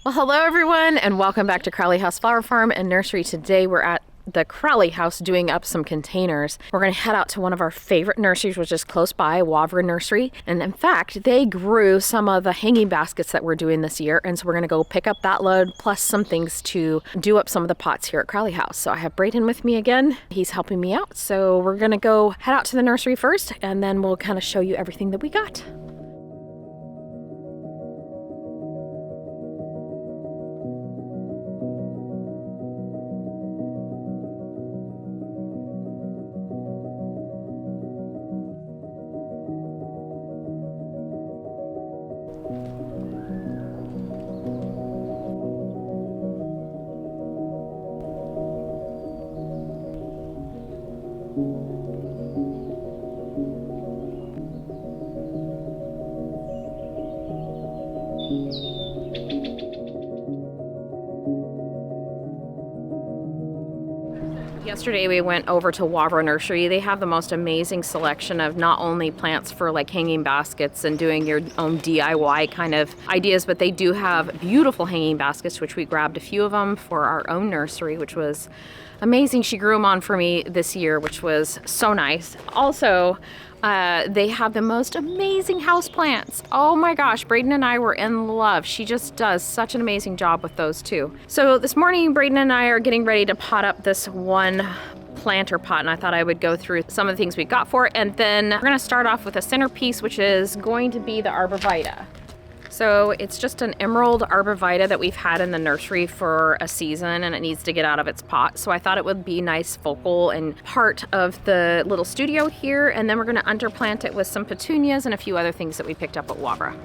Well, hello everyone, and welcome back to Crowley House Flower Farm and Nursery. Today we're at the Crowley house doing up some containers. We're going to head out to one of our favorite nurseries, which is close by, Wavra Nursery. And in fact, they grew some of the hanging baskets that we're doing this year. And so we're going to go pick up that load, plus some things to do up some of the pots here at Crowley House. So I have Braden with me again. He's helping me out. So we're going to go head out to the nursery first, and then we'll kind of show you everything that we got. Yesterday we went over to Wavra Nursery. They have the most amazing selection of not only plants for like hanging baskets and doing your own DIY kind of ideas, but they do have beautiful hanging baskets, which we grabbed a few of them for our own nursery, which was amazing. She grew them on for me this year, which was so nice. Also, they have the most amazing house plants. Oh my gosh, Braden and I were in love. She just does such an amazing job with those too. So this morning, Braden and I are getting ready to pot up this one planter pot, and I thought I would go through some of the things we got for it. And then we're gonna start off with a centerpiece, which is going to be the arborvitae. So it's just an emerald arborvitae that we've had in the nursery for a season, and it needs to get out of its pot. So I thought it would be nice focal and part of the little studio here. And then we're gonna underplant it with some petunias and a few other things that we picked up at Wavra.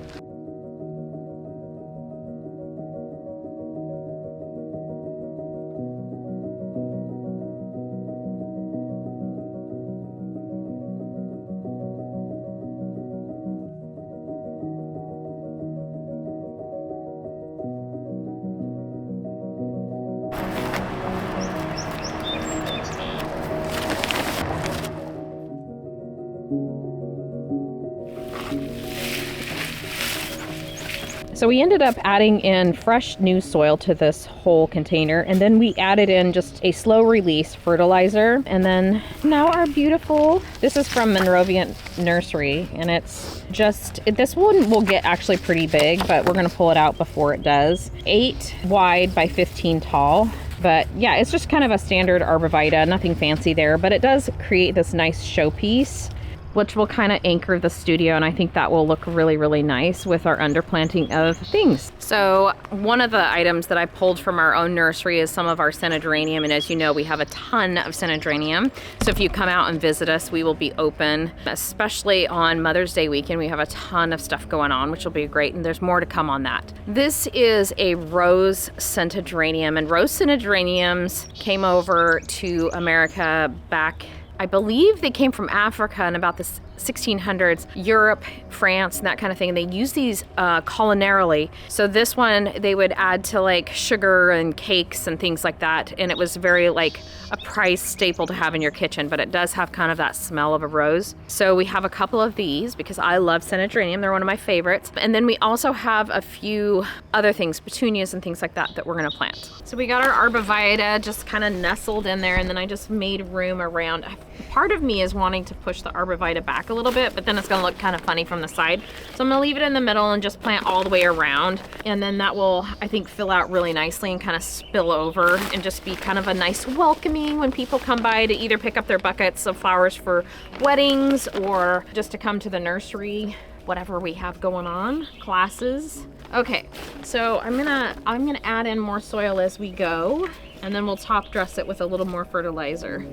So we ended up adding in fresh new soil to this whole container, and then we added in just a slow release fertilizer, and then now our beautiful, this is from Monrovian Nursery, and it's just, this one will get actually pretty big, but we're gonna pull it out before it does. 8 wide by 15 tall. But yeah, it's just kind of a standard arborvitae, nothing fancy there, but it does create this nice showpiece, which will kind of anchor the studio, and I think that will look really, really nice with our underplanting of things. So one of the items that I pulled from our own nursery is some of our Cynodronium, and as you know, we have a ton of Cynodronium. So if you come out and visit us, we will be open, especially on Mother's Day weekend. We have a ton of stuff going on, which will be great, and there's more to come on that. This is a rose Cynodronium, and rose Cynodroniums came over to America back, I believe they came from Africa in about the 1600s, Europe, France, and that kind of thing. And they use these culinarily. So this one, they would add to like sugar and cakes and things like that. And it was very like a price staple to have in your kitchen, but it does have kind of that smell of a rose. So we have a couple of these because I love Cynodronium. They're one of my favorites. And then we also have a few other things, petunias and things like that, that we're gonna plant. So we got our arborvitae just kind of nestled in there, and then I just made room around. Part of me is wanting to push the arborvitae back a little bit, but then it's gonna look kind of funny from the side. So I'm gonna leave it in the middle and just plant all the way around. And then that will, I think, fill out really nicely and kind of spill over and just be kind of a nice welcoming when people come by to either pick up their buckets of flowers for weddings or just to come to the nursery, whatever we have going on, classes. Okay, so I'm gonna add in more soil as we go, and then we'll top dress it with a little more fertilizer.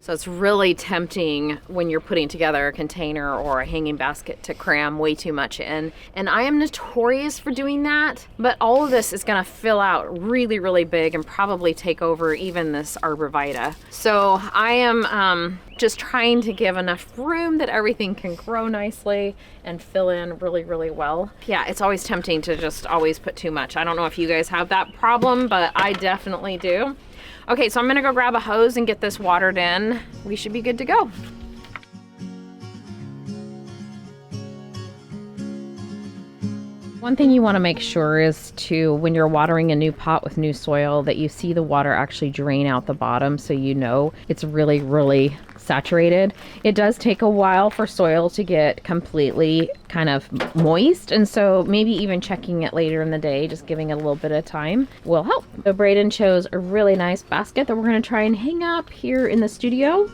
So it's really tempting when you're putting together a container or a hanging basket to cram way too much in. And I am notorious for doing that, but all of this is gonna fill out really, really big and probably take over even this arborvitae. So I am just trying to give enough room that everything can grow nicely and fill in really, really well. Yeah, it's always tempting to just always put too much. I don't know if you guys have that problem, but I definitely do. Okay, so I'm gonna go grab a hose and get this watered in. We should be good to go. One thing you want to make sure is to, when you're watering a new pot with new soil, that you see the water actually drain out the bottom so you know it's really, really saturated. It does take a while for soil to get completely kind of moist, and so maybe even checking it later in the day, just giving it a little bit of time will help. So Braden chose a really nice basket that we're going to try and hang up here in the studio.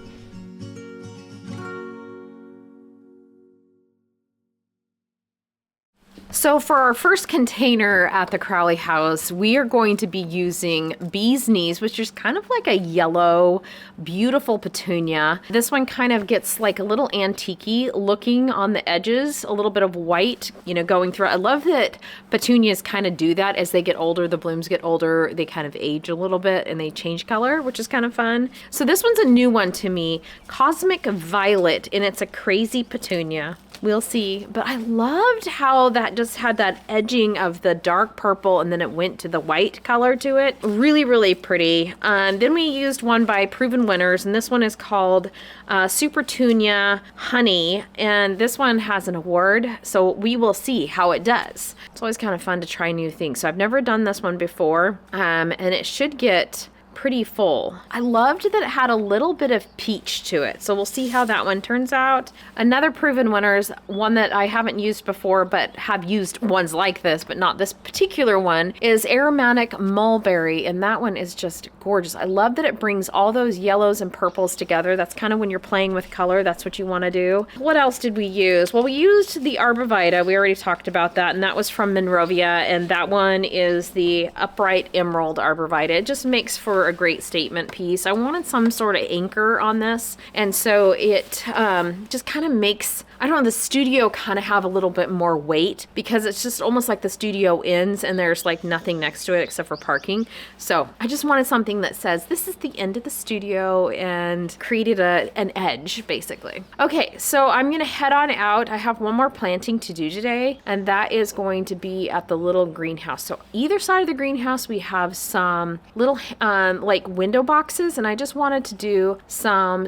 So for our first container at the Crowley house, we are going to be using Bee's Knees, which is kind of like a yellow, beautiful petunia. This one kind of gets like a little antique-y looking on the edges, a little bit of white, you know, going through. I love that petunias kind of do that as they get older, the blooms get older, they kind of age a little bit and they change color, which is kind of fun. So this one's a new one to me, Cosmic Violet, and it's a crazy petunia. We'll see, but I loved how that just had that edging of the dark purple and then it went to the white color to it. Really, really pretty. Then we used one by Proven Winners, and this one is called Supertunia Honey, and this one has an award, so we will see how it does. It's always kind of fun to try new things. So I've never done this one before, and it should get pretty full. I loved that it had a little bit of peach to it, so we'll see how that one turns out. Another Proven Winners, one that I haven't used before but have used ones like this, but not this particular one, is Aromatic Mulberry, and that one is just gorgeous. I love that it brings all those yellows and purples together. That's kind of when you're playing with color, that's what you want to do. What else did we use? Well, we used the arborvitae. We already talked about that, and that was from Monrovia, and that one is the Upright Emerald arborvitae. It just makes for a great statement piece. I wanted some sort of anchor on this, and so it just kind of makes, I don't know, the studio kind of have a little bit more weight, because it's just almost like the studio ends and there's like nothing next to it except for parking. So I just wanted something that says this is the end of the studio and created an edge, basically. Okay, so I'm gonna head on out. I have one more planting to do today, and that is going to be at the little greenhouse. So either side of the greenhouse we have some little like window boxes, and I just wanted to do some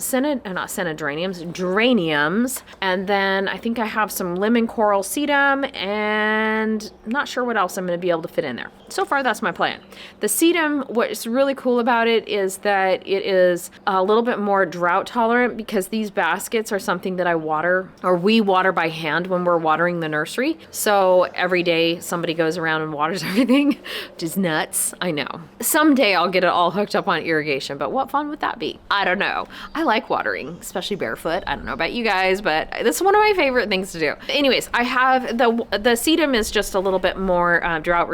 geraniums, and then I think I have some lemon coral sedum, and I'm not sure what else I'm going to be able to fit in there. So far, that's my plan. The sedum, what's really cool about it is that it is a little bit more drought tolerant, because these baskets are something that I water, or we water by hand when we're watering the nursery. So every day somebody goes around and waters everything, which is nuts. I know. Someday I'll get it all hooked up on irrigation, but what fun would that be? I don't know. I like watering, especially barefoot. I don't know about you guys, but this is one of my favorite things to do. Anyways, I have the sedum is just a little bit more drought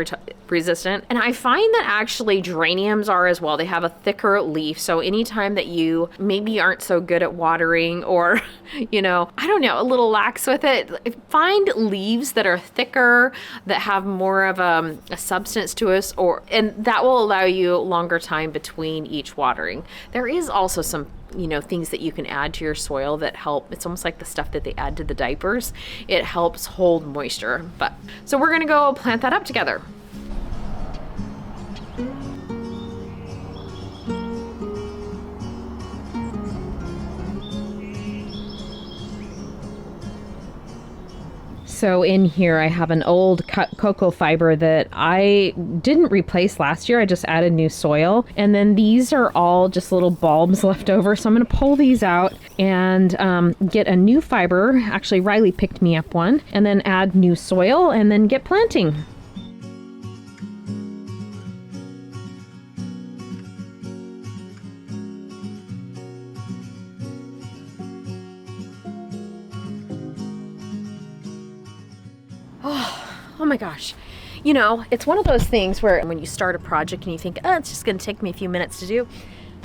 resistant, and I find that actually geraniums are as well. They have a thicker leaf, so anytime that you maybe aren't so good at watering, or you know, I don't know, a little lax with it, find leaves that are thicker, that have more of a substance to us, and that will allow you longer time between each watering. There is also some, you know, things that you can add to your soil that help. It's almost like the stuff that they add to the diapers. It helps hold moisture. But so we're gonna go plant that up together. So in here I have an old cocoa fiber that I didn't replace last year. I just added new soil. And then these are all just little bulbs left over. So I'm going to pull these out and get a new fiber. Actually, Riley picked me up one. And then add new soil and then get planting. Oh my gosh. You know, it's one of those things where when you start a project and you think, oh, it's just going to take me a few minutes to do.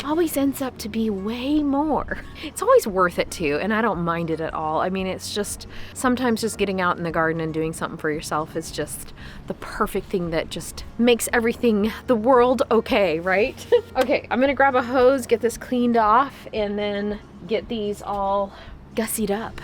always ends up to be way more. It's always worth it too, and I don't mind it at all. I mean, it's just sometimes just getting out in the garden and doing something for yourself is just the perfect thing that just makes everything, the world okay, right? Okay, I'm gonna grab a hose, get this cleaned off, and then get these all gussied up.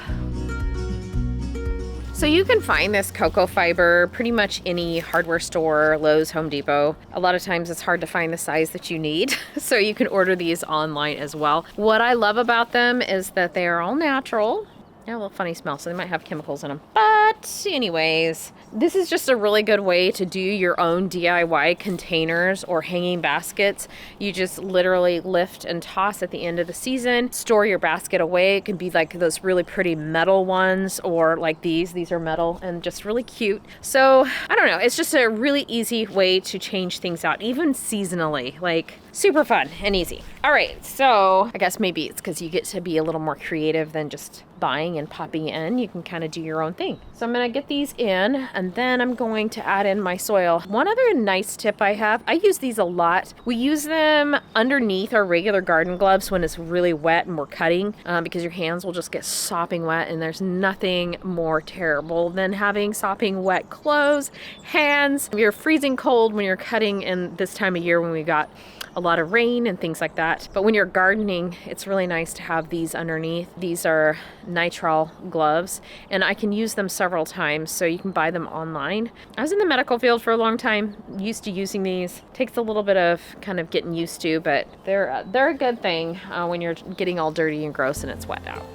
So you can find this cocoa fiber pretty much any hardware store, Lowe's, Home Depot. A lot of times it's hard to find the size that you need, so you can order these online as well. What I love about them is that they are all natural. Yeah, a little funny smell, so they might have chemicals in them. But anyways, this is just a really good way to do your own DIY containers or hanging baskets. You just literally lift and toss at the end of the season, store your basket away. It can be like those really pretty metal ones, or like these are metal and just really cute. So I don't know, it's just a really easy way to change things out, even seasonally, like super fun and easy. All right, so I guess maybe it's because you get to be a little more creative than just buying and popping in. You can kind of do your own thing. So I'm gonna get these in, and then I'm going to add in my soil. One other nice tip I have, I use these a lot. We use them underneath our regular garden gloves when it's really wet and we're cutting, because your hands will just get sopping wet, and there's nothing more terrible than having sopping wet clothes, hands. You're freezing cold when you're cutting in this time of year when we got a lot of rain and things like that. But when you're gardening, it's really nice to have these underneath. These are nitrile gloves, and I can use them several times, so you can buy them online. I was in the medical field for a long time, used to using these. Takes a little bit of kind of getting used to, but they're a good thing when you're getting all dirty and gross and it's wet out.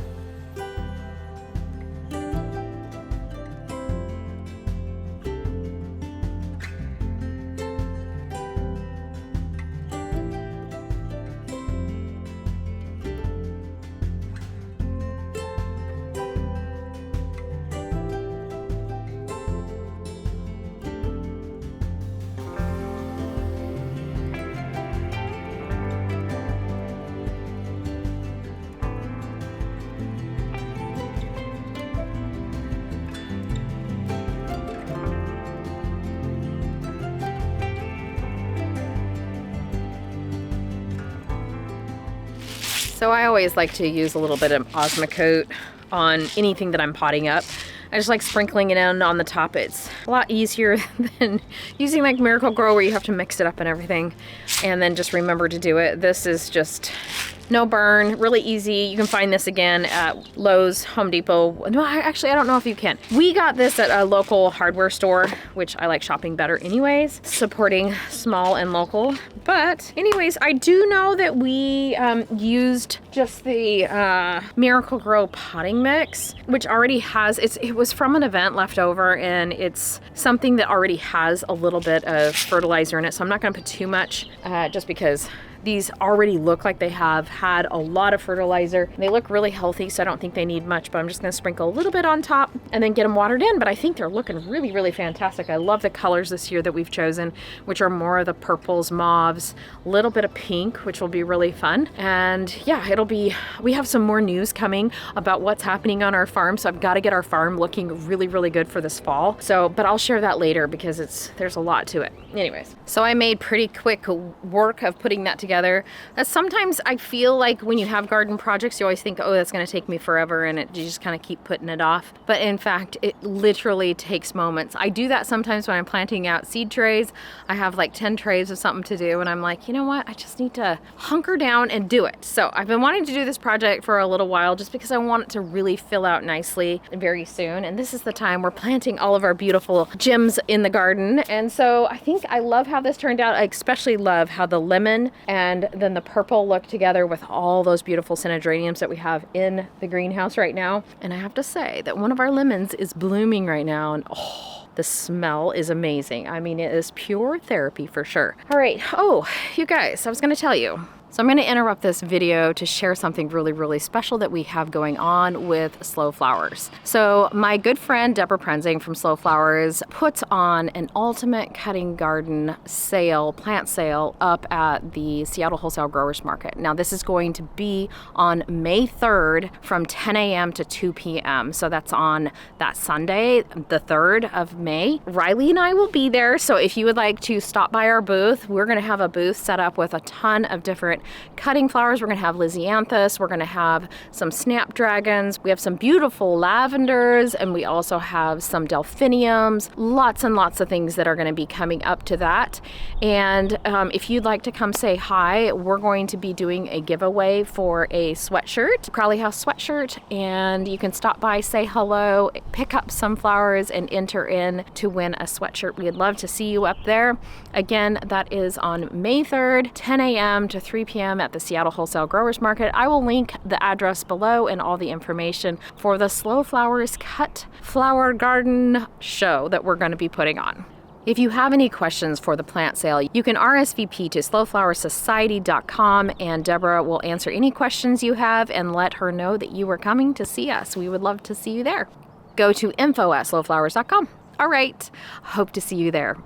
So I always like to use a little bit of Osmocote on anything that I'm potting up. I just like sprinkling it in on the top. It's a lot easier than using like Miracle-Gro where you have to mix it up and everything, and then just remember to do it. This is just no burn, really easy. You can find this again at Lowe's, Home Depot. No, actually, I don't know if you can. We got this at a local hardware store, which I like shopping better anyways, supporting small and local. But anyways, I do know that we used just the Miracle-Gro potting mix, which already has, it was from an event left over, and it's something that already has a little bit of fertilizer in it. So I'm not gonna put too much just because these already look like they have had a lot of fertilizer. They look really healthy, so I don't think they need much, but I'm just gonna sprinkle a little bit on top and then get them watered in. But I think they're looking really, really fantastic. I love the colors this year that we've chosen, which are more of the purples, mauves, a little bit of pink, which will be really fun. And yeah, we have some more news coming about what's happening on our farm, so I've got to get our farm looking really, really good for this fall. So, but I'll share that later because there's a lot to it. Anyways, so I made pretty quick work of putting that together. Sometimes I feel like when you have garden projects, you always think, oh, that's going to take me forever, and you just kind of keep putting it off. But in fact, it literally takes moments. I do that sometimes when I'm planting out seed trays. I have like 10 trays of something to do, and I'm like, you know what? I just need to hunker down and do it. So I've been wanting to do this project for a little while just because I want it to really fill out nicely very soon. And this is the time we're planting all of our beautiful gems in the garden. And so I think I love how this turned out. I especially love how the lemon and then the purple look together with all those beautiful synodreniums that we have in the greenhouse right now. And I have to say that one of our lemons is blooming right now, and oh, the smell is amazing. I mean, it is pure therapy for sure. All right. Oh, you guys, I was going to tell you. So I'm going to interrupt this video to share something really, really special that we have going on with Slow Flowers. So my good friend Deborah Prenzing from Slow Flowers puts on an ultimate cutting garden sale, plant sale, up at the Seattle Wholesale Growers Market. Now this is going to be on May 3rd from 10 a.m. to 2 p.m. So that's on that Sunday, the 3rd of May. Riley and I will be there. So if you would like to stop by our booth, we're going to have a booth set up with a ton of different cutting flowers. We're gonna have Lysianthus, we're gonna have some snapdragons, we have some beautiful lavenders, and we also have some delphiniums, lots and lots of things that are gonna be coming up to that. And if you'd like to come say hi, we're going to be doing a giveaway for a sweatshirt, Crowley House sweatshirt, and you can stop by, say hello, pick up some flowers, and enter in to win a sweatshirt. We'd love to see you up there. Again, that is on May 3rd, 10 a.m. to 3 p.m. at the Seattle Wholesale Growers Market. I will link the address below and all the information for the Slow Flowers Cut Flower Garden show that we're going to be putting on. If you have any questions for the plant sale, you can RSVP to slowflowersociety.com, and Deborah will answer any questions you have and let her know that you are coming to see us. We would love to see you there. Go to info@slowflowers.com. All right, hope to see you there.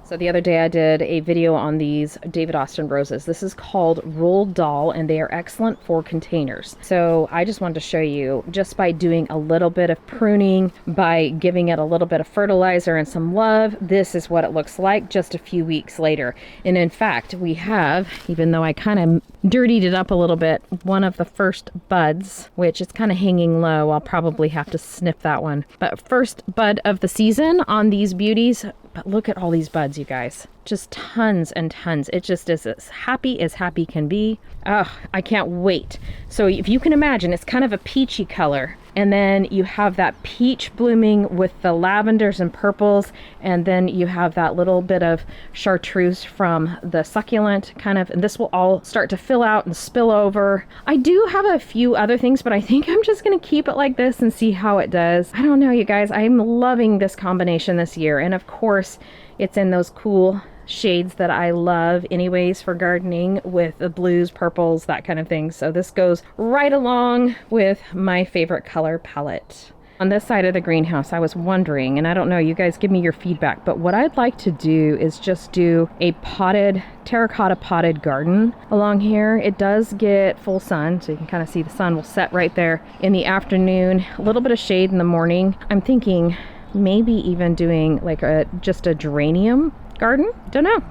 So the other day I did a video on these David Austin roses. This is called Roald Dahl, and they are excellent for containers. So I just wanted to show you, just by doing a little bit of pruning, by giving it a little bit of fertilizer and some love, this is what it looks like just a few weeks later. And in fact, we have, even though I kind of dirtied it up a little bit, one of the first buds, which is kind of hanging low. I'll probably have to snip that one. But first bud of the season on these beauties. But look at all these buds, you guys. Just tons and tons. It just is as happy can be. Oh, I can't wait. So if you can imagine, it's kind of a peachy color. And then you have that peach blooming with the lavenders and purples. And then you have that little bit of chartreuse from the succulent kind of, and this will all start to fill out and spill over. I do have a few other things, but I think I'm just gonna keep it like this and see how it does. I don't know, you guys, I'm loving this combination this year. And of course, it's in those cool shades that I love anyways for gardening, with the blues, purples, that kind of thing. So this goes right along with my favorite color palette. On this side of the greenhouse, I was wondering, and I don't know, you guys give me your feedback, but what I'd like to do is just do a terracotta potted garden along here. It does get full sun, so you can kind of see the sun will set right there in the afternoon, a little bit of shade in the morning. I'm thinking maybe even doing like just a geranium garden. Don't know.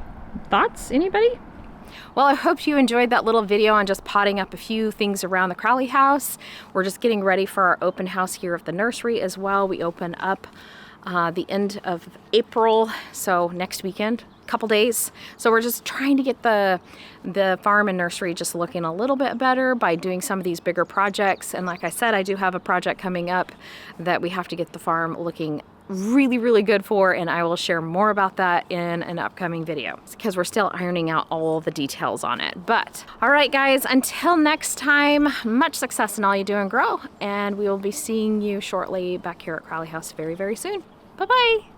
Thoughts? Anybody? Well, I hope you enjoyed that little video on just potting up a few things around the Crowley house. We're just getting ready for our open house here of the nursery as well. We open up the end of April, so next weekend, a couple days. So we're just trying to get the farm and nursery just looking a little bit better by doing some of these bigger projects. And like I said, I do have a project coming up that we have to get the farm looking really, really good for, and I will share more about that in an upcoming video because we're still ironing out all the details on it. But all right, guys, until next time, much success in all you do and grow, and we will be seeing you shortly back here at Crowley House very, very soon. Bye-bye.